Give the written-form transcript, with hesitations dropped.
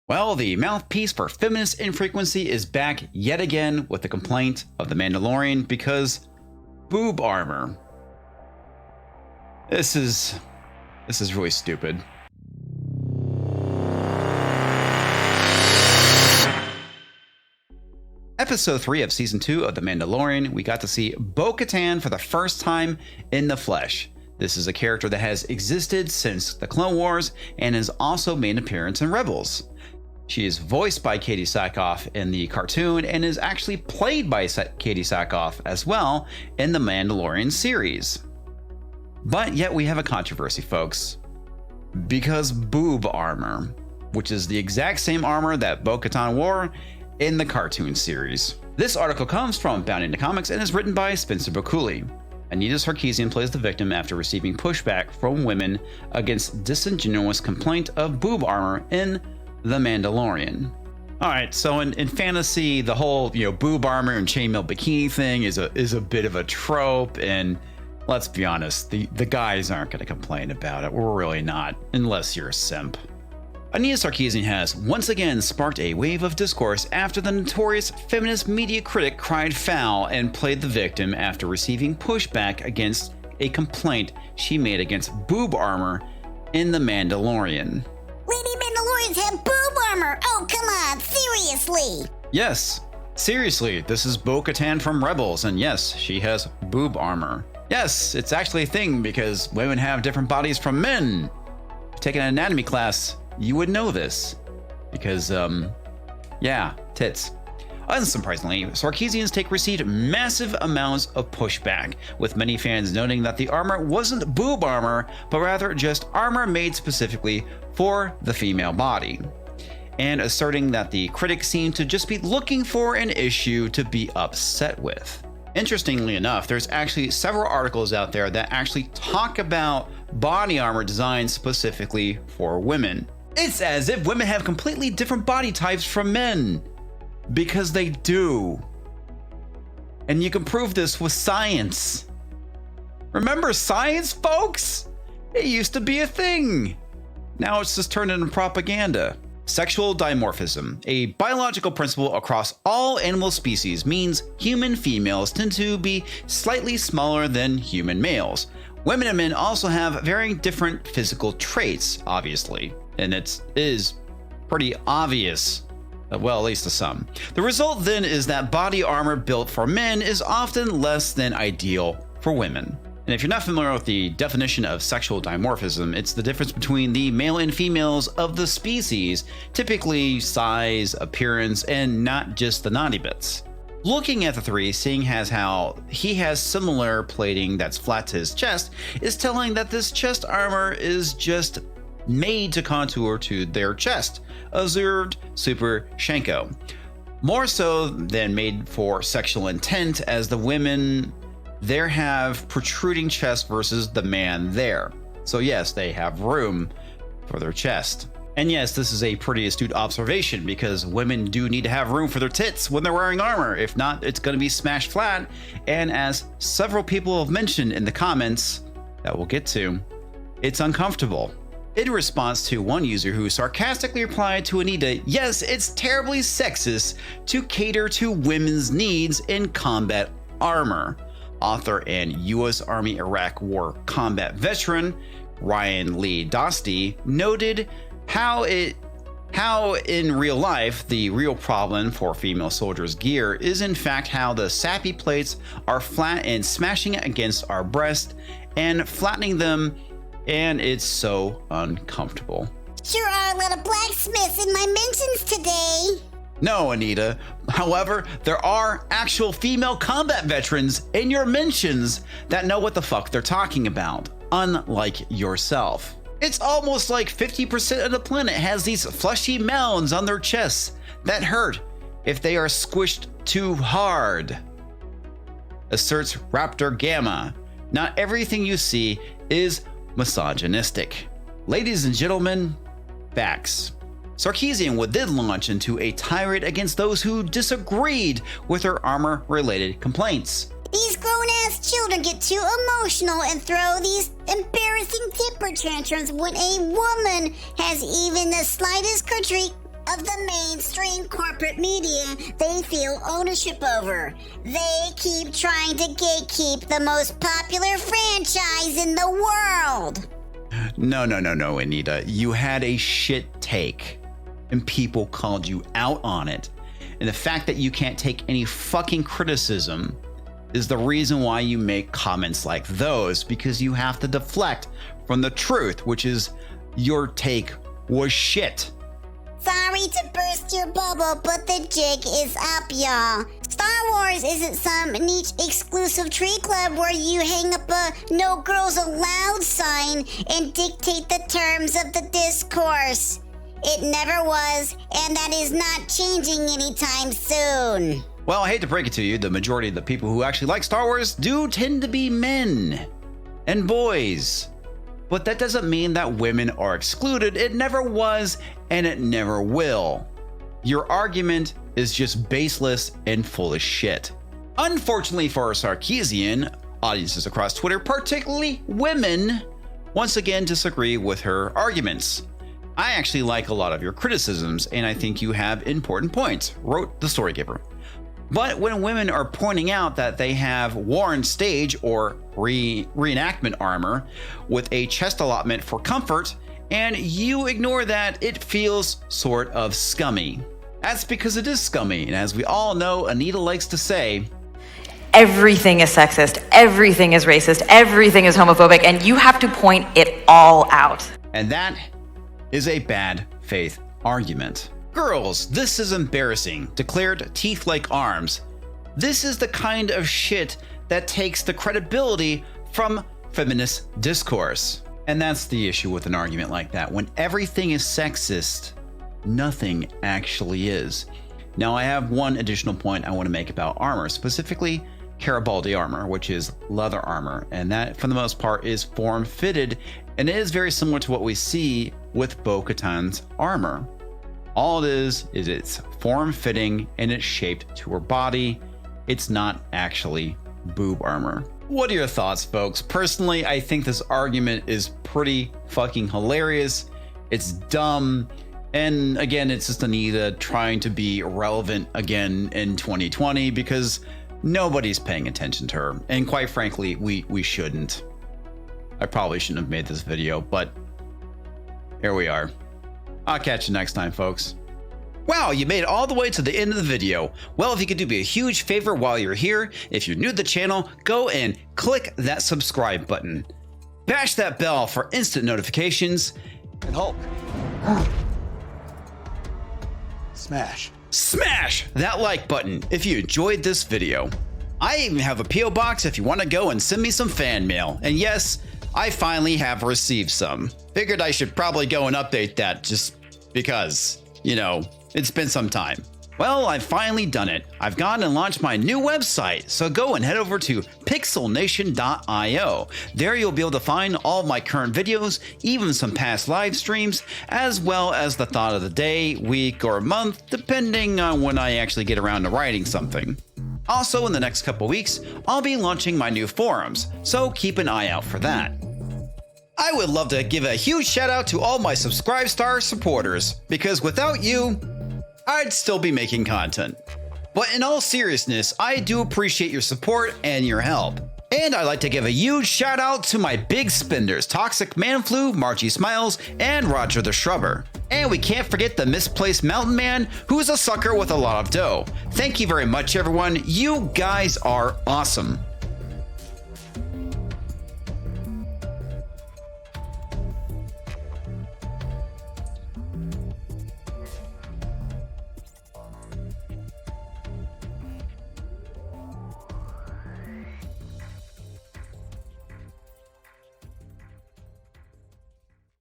Well, the mouthpiece for feminist infrequency is back yet again with the complaint of the Mandalorian because BEWB armor. This is really stupid. Episode 3 of Season 2 of The Mandalorian, we got to see Bo-Katan for the first time in the flesh. This is a character that has existed since the Clone Wars and has also made an appearance in Rebels. She is voiced by Katie Sackhoff in the cartoon and is actually played by Katie Sackhoff as well in the Mandalorian series. But yet we have a controversy, folks. Because BEWB armor, which is the exact same armor that Bo-Katan wore in the cartoon series. This article comes from Bound Into Comics and is written by Spencer Bakuli. Anita Sarkeesian plays the victim after receiving pushback from women against disingenuous complaint of BEWB armor in The Mandalorian. Alright, so in fantasy, the whole BEWB armor and chainmail bikini thing is a bit of a trope, and let's be honest, the guys aren't going to complain about it. We're really not, unless you're a simp. Anita Sarkeesian has once again sparked a wave of discourse after the notorious feminist media critic cried foul and played the victim after receiving pushback against a complaint she made against BEWB armor in The Mandalorian. Lady Mandalorians have BEWB armor! Oh, come on, seriously! Yes, seriously, this is Bo-Katan from Rebels, and yes, she has BEWB armor. Yes, it's actually a thing because women have different bodies from men. If you take an anatomy class, you would know this. Because, yeah, tits. Unsurprisingly, Sarkeesian's take received massive amounts of pushback, with many fans noting that the armor wasn't BEWB armor, but rather just armor made specifically for the female body, and asserting that the critics seemed to just be looking for an issue to be upset with. Interestingly enough, there's actually several articles out there that actually talk about body armor designed specifically for women. It's as if women have completely different body types from men. Because they do. And you can prove this with science. Remember science, folks? It used to be a thing. Now it's just turned into propaganda. Sexual dimorphism, a biological principle across all animal species, means human females tend to be slightly smaller than human males. Women and men also have very different physical traits, obviously. And it is pretty obvious. Well, at least to some. The result then is that body armor built for men is often less than ideal for women. And if you're not familiar with the definition of sexual dimorphism, it's the difference between the male and females of the species, typically size, appearance, and not just the naughty bits. Looking at the three, seeing as how he has similar plating that's flat to his chest, is telling that this chest armor is just made to contour to their chest, observed Super Shanko. More so than made for sexual intent, as the women there have protruding chest versus the man there. So yes, they have room for their chest. And yes, this is a pretty astute observation because women do need to have room for their tits when they're wearing armor. If not, it's going to be smashed flat. And as several people have mentioned in the comments that we'll get to, it's uncomfortable. In response to one user who sarcastically replied to Anita, yes, it's terribly sexist to cater to women's needs in combat armor. Author and U.S. Army Iraq War combat veteran Ryan Lee Dosty noted how in real life the real problem for female soldiers' gear is in fact how the sappy plates are flat and smashing against our breast and flattening them, and it's so uncomfortable. Sure are a lot of blacksmiths in my mentions today. No, Anita. However, there are actual female combat veterans in your mentions that know what the fuck they're talking about, unlike yourself. It's almost like 50% of the planet has these fleshy mounds on their chests that hurt if they are squished too hard, asserts Raptor Gamma. Not everything you see is misogynistic. Ladies and gentlemen, facts. Sarkeesian would then launch into a tirade against those who disagreed with her armor-related complaints. These grown-ass children get too emotional and throw these embarrassing temper tantrums when a woman has even the slightest of the mainstream corporate media they feel ownership over. They keep trying to gatekeep the most popular franchise in the world. No, Anita. You had a shit take, and people called you out on it. And the fact that you can't take any fucking criticism is the reason why you make comments like those, because you have to deflect from the truth, which is your take was shit. Sorry to burst your bubble, but the jig is up, y'all. Star Wars isn't some niche exclusive tree club where you hang up a no girls allowed sign and dictate the terms of the discourse. It never was, and that is not changing anytime soon. Well, I hate to break it to you, the majority of the people who actually like Star Wars do tend to be men and boys. But that doesn't mean that women are excluded. It never was, and it never will. Your argument is just baseless and full of shit. Unfortunately for our Sarkeesian audiences across Twitter, particularly women, once again disagree with her arguments. I actually like a lot of your criticisms, and I think you have important points, wrote the story giver. But when women are pointing out that they have worn stage or reenactment armor with a chest allotment for comfort, and you ignore that, it feels sort of scummy. That's because it is scummy, and as we all know, Anita likes to say, everything is sexist, everything is racist, everything is homophobic, and you have to point it all out. And that is a bad faith argument. Girls, this is embarrassing, declared teeth like arms. This is the kind of shit that takes the credibility from feminist discourse. And that's the issue with an argument like that. When everything is sexist, nothing actually is. Now, I have one additional point I want to make about armor, specifically Garibaldi armor, which is leather armor. And that, for the most part, is form-fitted, and it is very similar to what we see with Bo-Katan's armor. All it is it's form-fitting and it's shaped to her body. It's not actually boob armor. What are your thoughts, folks? Personally, I think this argument is pretty fucking hilarious. It's dumb. And again, it's just Anita trying to be relevant again in 2020 because nobody's paying attention to her. And quite frankly, we shouldn't. I probably shouldn't have made this video, but here we are. I'll catch you next time, folks. Wow, you made it all the way to the end of the video. Well, if you could do me a huge favor while you're here, if you're new to the channel, go and click that subscribe button. Bash that bell for instant notifications. And Hulk. Smash. Smash that like button if you enjoyed this video. I even have a P.O. box if you want to go and send me some fan mail. And yes, I finally have received some. Figured I should probably go and update that just because, you know, it's been some time. Well, I've finally done it. I've gone and launched my new website, so go and head over to pixelnation.io. There you'll be able to find all my current videos, even some past live streams, as well as the thought of the day, week, or month, depending on when I actually get around to writing something. Also, in the next couple weeks, I'll be launching my new forums, so keep an eye out for that. I would love to give a huge shout out to all my Subscribe Star supporters, because without you, I'd still be making content. But in all seriousness, I do appreciate your support and your help. And I'd like to give a huge shout out to my big spenders, Toxic Manflu, MarjieSmiles, and Roger the Shrubber. And we can't forget the Misplaced Mountain Man, who's a sucker with a lot of dough. Thank you very much, everyone. You guys are awesome.